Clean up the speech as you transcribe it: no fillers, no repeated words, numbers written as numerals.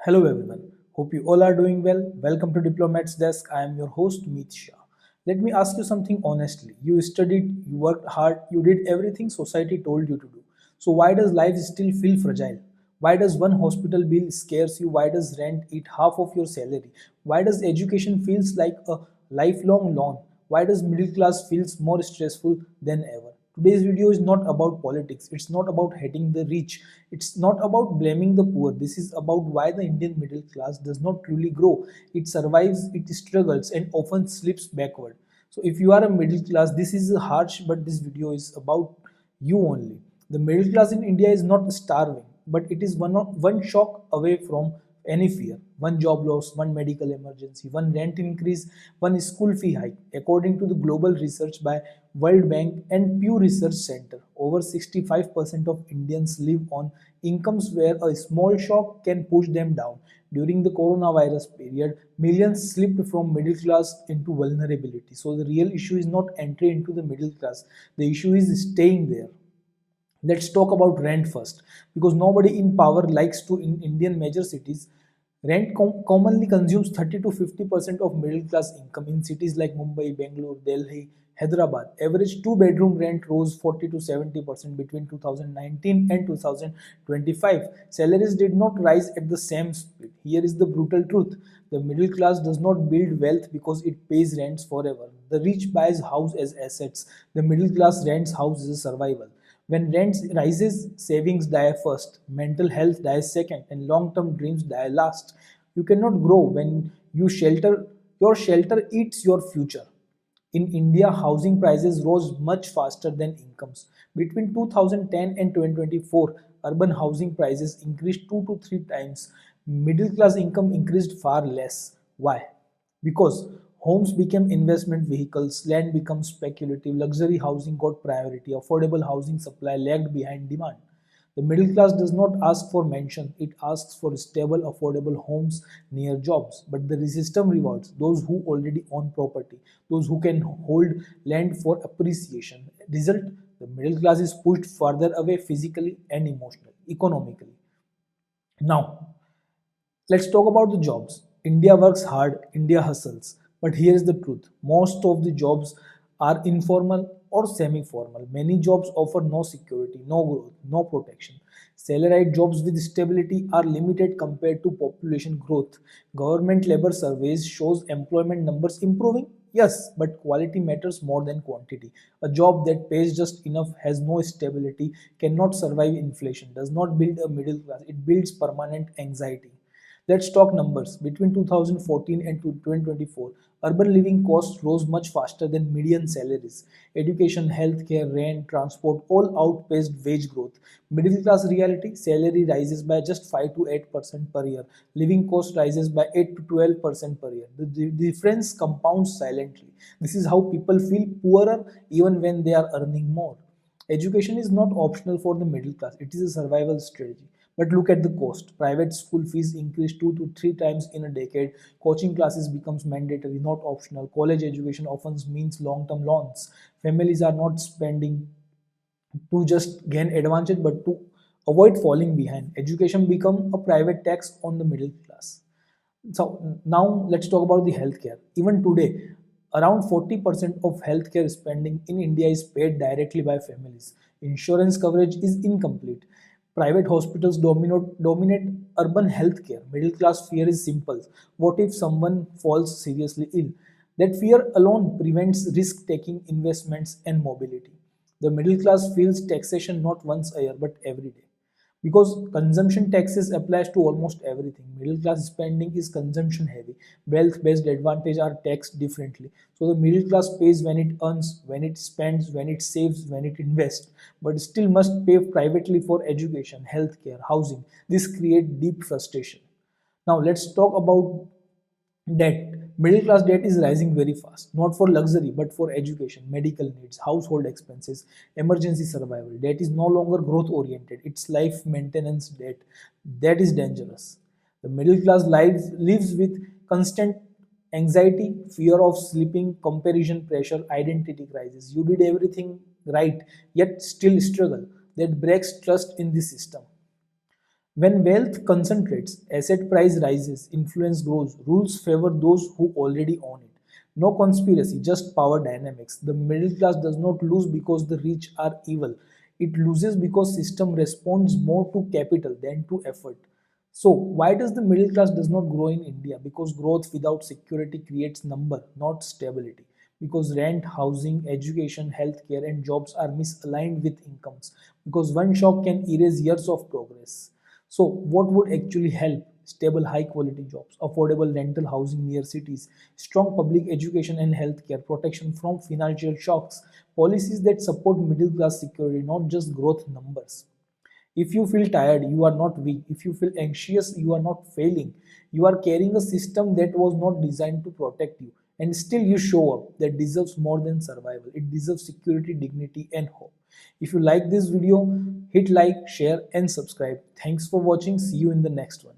Hello everyone. Hope you all are doing well. Welcome to Diplomat's Desk. I am your host Meet Shah. Let me ask you something honestly. You studied, you worked hard, you did everything society told you to do. So why does life still feel fragile? Why does one hospital bill scares you? Why does rent eat half of your salary? Why does education feels like a lifelong loan? Why does middle class feels more stressful than ever? Today's video is not about politics. It's not about hating the rich. It's not about blaming the poor. This is about why the Indian middle class does not truly grow. It survives, it struggles, and often slips backward. So, if you are a middle class, this is harsh, but this video is about you only. The middle class in India is not starving, but it is one shock away from any fear. One job loss, one medical emergency, one rent increase, one school fee hike. According to the global research by World Bank and Pew Research Center, over 65% of Indians live on incomes where a small shock can push them down. During the coronavirus period, millions slipped from middle class into vulnerability. So the real issue is not entry into the middle class. The issue is staying there. Let's talk about rent first, because nobody in power likes to in Indian major cities. Rent commonly consumes 30 to 50% of middle class income in cities like Mumbai, Bangalore, Delhi, Hyderabad. Average two-bedroom rent rose 40 to 70% between 2019 and 2025. Salaries did not rise at the same speed. Here is the brutal truth. The middle class does not build wealth because it pays rents forever. The rich buys house as assets. The middle class rents house as a survival. When rent rises, savings die first, mental health dies second, and long-term dreams die last. You cannot grow when your shelter eats your future. In India, housing prices rose much faster than incomes. Between 2010 and 2024, urban housing prices increased 2 to 3 times. Middle class income increased far less. Why? Because homes became investment vehicles, land becomes speculative, luxury housing got priority, affordable housing supply lagged behind demand. The middle class does not ask for mansion, it asks for stable, affordable homes near jobs. But the system rewards those who already own property, those who can hold land for appreciation. Result, the middle class is pushed further away physically and emotionally, economically. Now, let's talk about the jobs. India works hard, India hustles. But here is the truth, most of the jobs are informal or semi formal. Many jobs offer no security, no growth, no protection. Salaried jobs with stability are limited compared to population growth. Government labor surveys shows employment numbers improving. Yes, but quality matters more than quantity. A job that pays just enough, has no stability, cannot survive inflation, does not build a middle class. It builds permanent anxiety. Let's talk numbers. Between 2014 and 2024, urban living costs rose much faster than median salaries. Education, healthcare, rent, transport all outpaced wage growth. Middle class reality, salary rises by just 5 to 8% per year. Living cost rises by 8 to 12% per year. The difference compounds silently. This is how people feel poorer even when they are earning more. Education is not optional for the middle class, it is a survival strategy. But look at the cost. Private school fees increase 2 to 3 times in a decade. Coaching classes becomes mandatory, not optional. College education often means long-term loans. Families are not spending to just gain advantage, but to avoid falling behind. Education become a private tax on the middle class. So now let's talk about the healthcare. Even today, around 40% of healthcare spending in India is paid directly by families. Insurance coverage is incomplete. Private hospitals dominate urban healthcare. Middle class fear is simple. What if someone falls seriously ill? That fear alone prevents risk taking investments and mobility. The middle class feels taxation not once a year but every day, because consumption taxes applies to almost everything. Middle class spending is consumption heavy. Wealth based advantage are taxed differently. So the middle class pays when it earns, when it spends, when it saves, when it invests, but still must pay privately for education, healthcare, housing. This creates deep frustration. Now let's talk about debt. Middle class debt is rising very fast, not for luxury, but for education, medical needs, household expenses, emergency survival. Debt is no longer growth oriented, it's life maintenance debt. That is dangerous. The middle class lives with constant anxiety, fear of sleeping, comparison pressure, identity crisis. You did everything right, yet still struggle. That breaks trust in the system. When wealth concentrates, asset price rises, influence grows, rules favor those who already own it. No conspiracy, just power dynamics. The middle class does not lose because the rich are evil. It loses because system responds more to capital than to effort. So why does the middle class does not grow in India? Because growth without security creates number, not stability. Because rent, housing, education, healthcare, and jobs are misaligned with incomes. Because one shock can erase years of progress. So, what would actually help? Stable, high quality jobs, affordable rental housing near cities, strong public education and healthcare, protection from financial shocks, policies that support middle class security, not just growth numbers. If you feel tired, you are not weak. If you feel anxious, you are not failing. You are carrying a system that was not designed to protect you. And still, you show up. That deserves more than survival. It deserves security, dignity, and hope. If you like this video, hit like, share, and subscribe. Thanks for watching. See you in the next one.